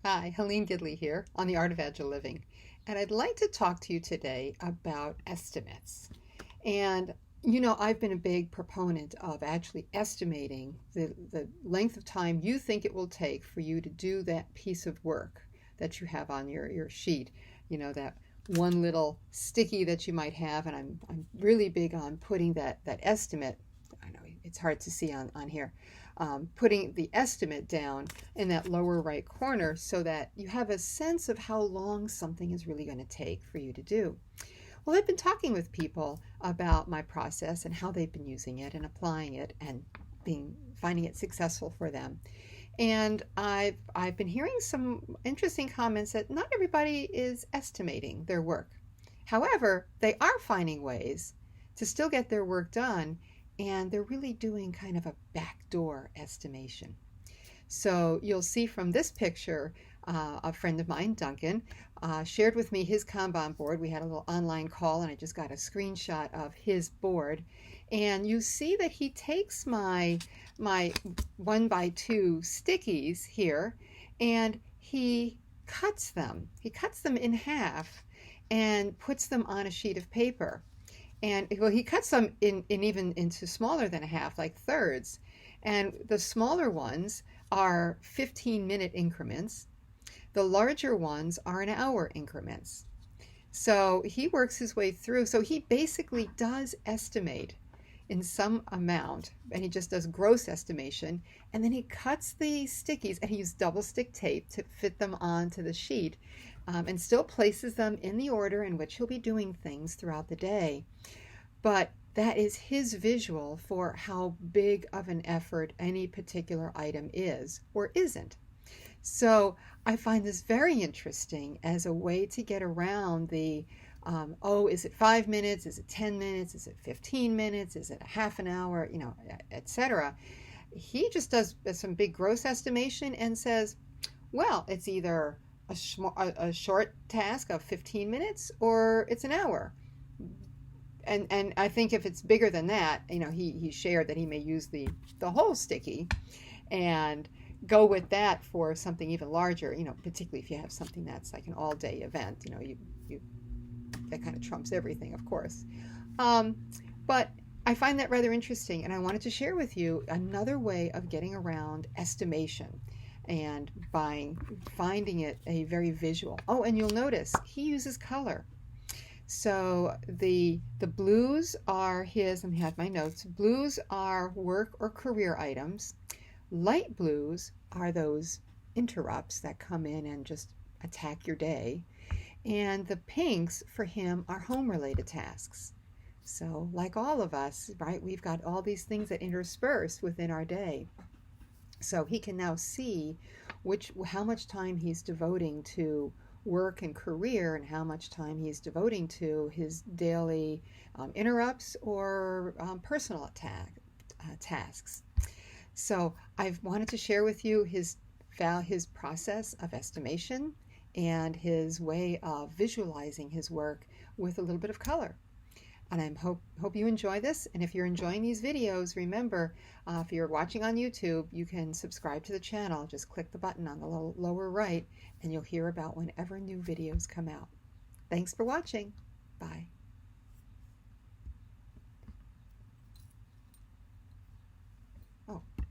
Hi, Helene Gidley here on the Art of Agile Living, and I'd like to talk to you today about estimates. And I've been a big proponent of actually estimating the length of time you think it will take for you to do that piece of work that you have on your sheet. That one little sticky that you might have, and I'm really big on putting that estimate. I know it's hard to see on here. Putting the estimate down in that lower right corner so that you have a sense of how long something is really going to take for you to do. Well, I've been talking with people about my process and how they've been using it and applying it and finding it successful for them. And I've been hearing some interesting comments that not everybody is estimating their work. However, they are finding ways to still get their work done, and they're really doing kind of a backdoor estimation. So you'll see from this picture, a friend of mine, Duncan, shared with me his Kanban board. We had a little online call, and I just got a screenshot of his board. And you see that he takes my 1x2 stickies here, and he cuts them. He cuts them in half and puts them on a sheet of paper. And well, he cuts them in even into smaller than a half, like thirds. And the smaller ones are 15-minute increments. The larger ones are an hour increments. So he works his way through. So he basically does estimate in some amount, and he just does gross estimation, and then he cuts the stickies, and he uses double stick tape to fit them onto the sheet, and still places them in the order in which he'll be doing things throughout the day. But that is his visual for how big of an effort any particular item is or isn't. So I find this very interesting as a way to get around is it 5 minutes? Is it 10 minutes? Is it 15 minutes? Is it a half an hour? Etc. He just does some big gross estimation and says, well, it's either a short task of 15 minutes or it's an hour. And I think if it's bigger than that, he shared that he may use the whole sticky and go with that for something even larger, particularly if you have something that's like an all-day event, you that kind of trumps everything, of course. But I find that rather interesting, and I wanted to share with you another way of getting around estimation and by finding it a very visual. Oh, and you'll notice he uses color. So the blues are his, let me have my notes. Blues are work or career items. Light blues are those interrupts that come in and just attack your day. And the pinks for him are home-related tasks. So like all of us, right, we've got all these things that intersperse within our day. So he can now see how much time he's devoting to work and career and how much time he's devoting to his daily interrupts or personal tasks. So I've wanted to share with you his process of estimation and his way of visualizing his work with a little bit of color. And I hope you enjoy this. And if you're enjoying these videos, remember, if you're watching on YouTube, you can subscribe to the channel. Just click the button on the lower right, and you'll hear about whenever new videos come out. Thanks for watching. Bye.